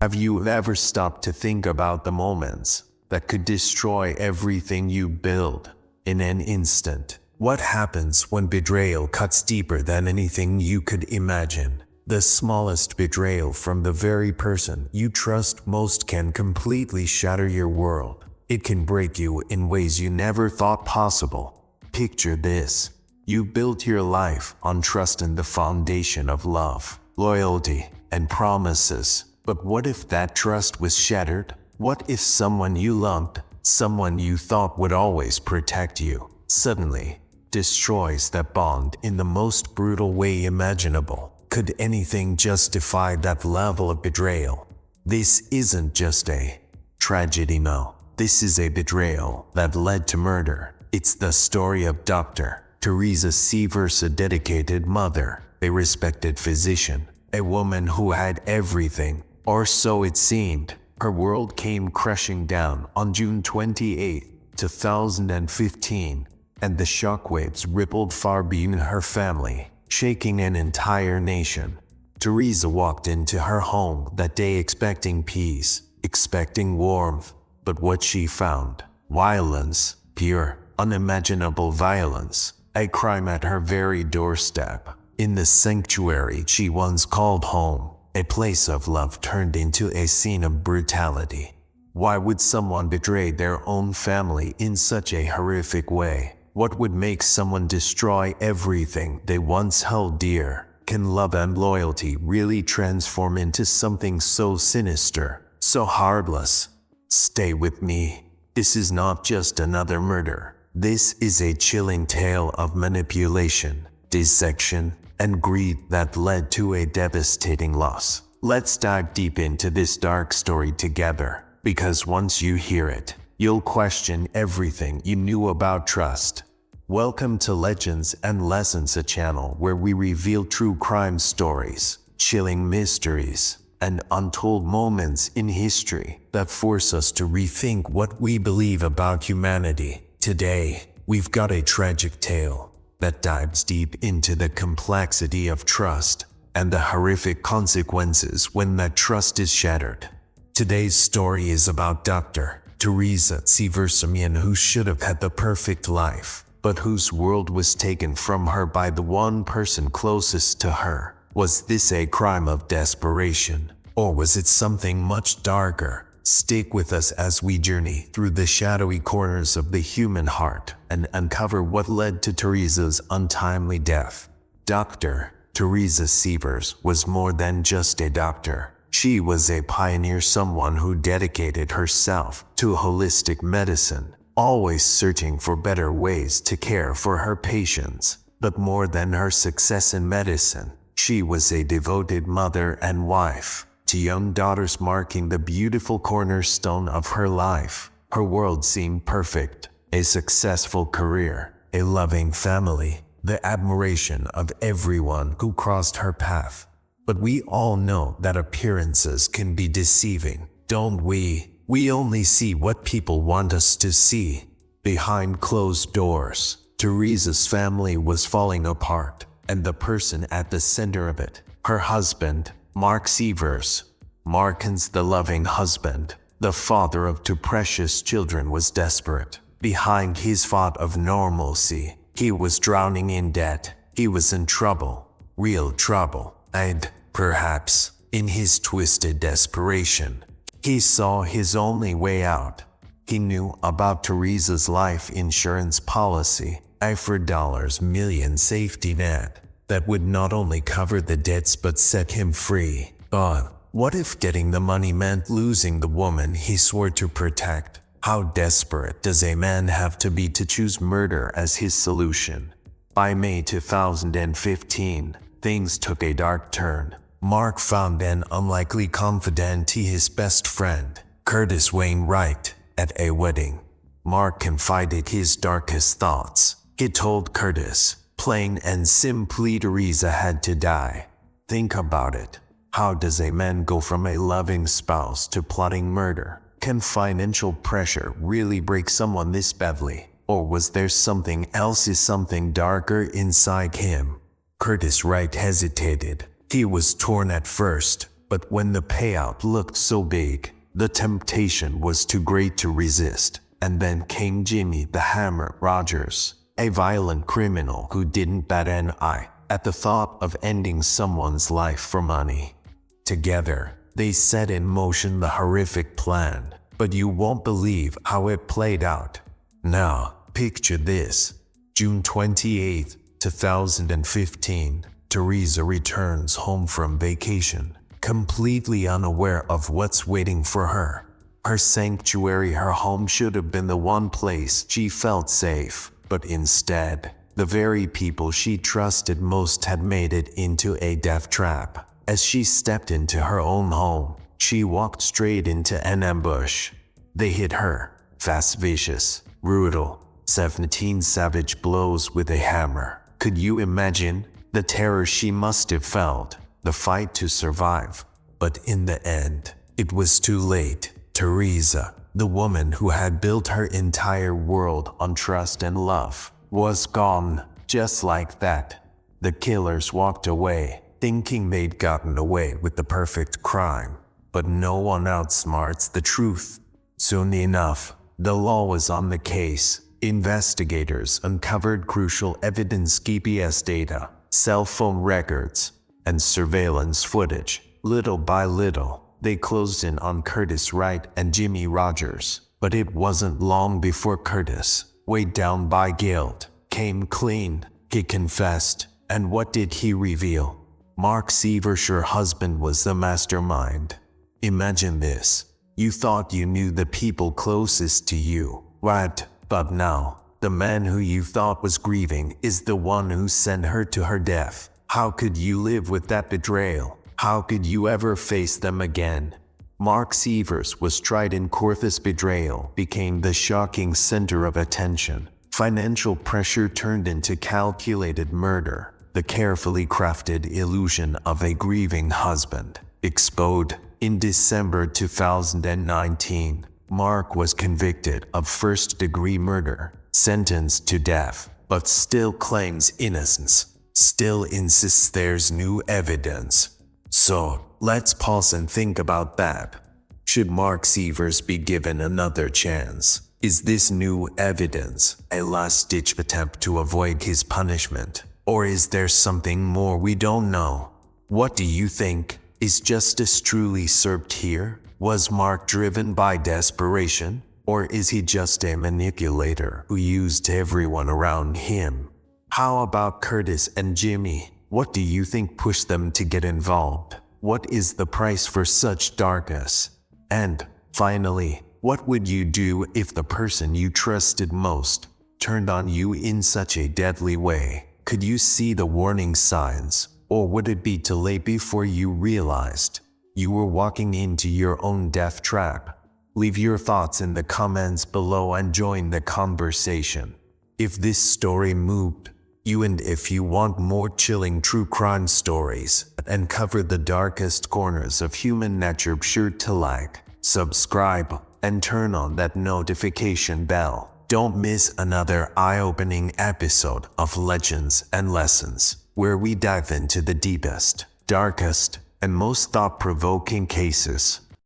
Have you ever stopped to think about the moments that could destroy everything you build in an instant? What happens when betrayal cuts deeper than anything you could imagine? The smallest betrayal from the very person you trust most can completely shatter your world. It can break you in ways you never thought possible. Picture this. You built your life on trust and the foundation of love, loyalty, and promises. But what if that trust was shattered? What if someone you loved, someone you thought would always protect you, suddenly destroys that bond in the most brutal way imaginable? Could anything justify that level of betrayal? This isn't just a tragedy, no. This is a betrayal that led to murder. It's the story of Dr. Teresa Sievers, a dedicated mother, a respected physician, a woman who had everything, or so it seemed. Her world came crashing down on June 28, 2015, and the shockwaves rippled far beyond her family, shaking an entire nation. Teresa walked into her home that day expecting peace, expecting warmth, but what she found? Violence, pure, unimaginable violence, a crime at her very doorstep. In the sanctuary she once called home, a place of love turned into a scene of brutality. Why would someone betray their own family in such a horrific way? What would make someone destroy everything they once held dear? Can love and loyalty really transform into something so sinister, so heartless? Stay with me. This is not just another murder. This is a chilling tale of manipulation, dissection, and greed that led to a devastating loss. Let's dive deep into this dark story together, because once you hear it, you'll question everything you knew about trust. Welcome to Legends and Lessons, a channel where we reveal true crime stories, chilling mysteries, and untold moments in history that force us to rethink what we believe about humanity. Today, we've got a tragic tale that dives deep into the complexity of trust and the horrific consequences when that trust is shattered. Today's story is about Dr. Teresa Sievers, a woman who should have had the perfect life, but whose world was taken from her by the one person closest to her. Was this a crime of desperation, or was it something much darker? Stick with us as we journey through the shadowy corners of the human heart and uncover what led to Teresa's untimely death. Dr. Teresa Sievers was more than just a doctor. She was a pioneer, someone who dedicated herself to holistic medicine, always searching for better ways to care for her patients. But more than her success in medicine, she was a devoted mother and wife to young daughters, marking the beautiful cornerstone of her life. Her world seemed perfect: a successful career, a loving family, the admiration of everyone who crossed her path. But we all know that appearances can be deceiving, don't we? We only see what people want us to see. Behind closed doors, Teresa's family was falling apart, and the person at the center of it, her husband, Mark Sievers. Markins, the loving husband, the father of two precious children, was desperate. Behind his facade of normalcy, he was drowning in debt. He was in trouble, real trouble, and, perhaps, in his twisted desperation, he saw his only way out. He knew about Teresa's life insurance policy, a $4 million safety net that would not only cover the debts but set him free. But what if getting the money meant losing the woman he swore to protect? How desperate does a man have to be to choose murder as his solution? By May 2015, things took a dark turn. Mark found an unlikely confidant, his best friend, Curtis Wainwright, at a wedding. Mark confided his darkest thoughts. He told Curtis, plain and simply, Teresa had to die. Think about it. How does a man go from a loving spouse to plotting murder? Can financial pressure really break someone this badly? Or was there something else, something darker inside him? Curtis Wright hesitated. He was torn at first. But when the payout looked so big, the temptation was too great to resist. And then came Jimmy the Hammer Rogers, a violent criminal who didn't bat an eye at the thought of ending someone's life for money. Together, they set in motion the horrific plan, but you won't believe how it played out. Now, picture this. June 28, 2015, Teresa returns home from vacation, completely unaware of what's waiting for her. Her sanctuary, her home, should have been the one place she felt safe, but instead, the very people she trusted most had made it into a death trap. As she stepped into her own home, she walked straight into an ambush. They hit her, fast, vicious, brutal, 17 savage blows with a hammer. Could you imagine the terror she must have felt, the fight to survive? But in the end, it was too late. Teresa, the woman who had built her entire world on trust and love, was gone, just like that. The killers walked away, thinking they'd gotten away with the perfect crime. But no one outsmarts the truth. Soon enough, the law was on the case. Investigators uncovered crucial evidence: GPS data, cell phone records, and surveillance footage. Little by little, they closed in on Curtis Wright and Jimmy Rogers. But it wasn't long before Curtis, weighed down by guilt, came clean. He confessed. And what did he reveal? Mark Sievers, your husband, was the mastermind. Imagine this. You thought you knew the people closest to you, right? But now, the man who you thought was grieving is the one who sent her to her death. How could you live with that betrayal? How could you ever face them again? Mark Sievers was tried in court. This betrayal became the shocking center of attention. Financial pressure turned into calculated murder. The carefully crafted illusion of a grieving husband exposed. In December 2019, Mark was convicted of first-degree murder, sentenced to death, but still claims innocence, still insists there's new evidence. So, let's pause and think about that. Should Mark Sievers be given another chance? Is this new evidence a last-ditch attempt to avoid his punishment? Or is there something more we don't know? What do you think? Is justice truly served here? Was Mark driven by desperation? Or is he just a manipulator who used everyone around him? How about Curtis and Jimmy? What do you think pushed them to get involved? What is the price for such darkness? And, finally, what would you do if the person you trusted most turned on you in such a deadly way? Could you see the warning signs? Or would it be too late before you realized you were walking into your own death trap? Leave your thoughts in the comments below and join the conversation. If this story moved you, and if you want more chilling true crime stories that uncover the darkest corners of human nature, be sure to like, subscribe, and turn on that notification bell. Don't miss another eye-opening episode of Legends and Lessons, where we dive into the deepest, darkest, and most thought-provoking cases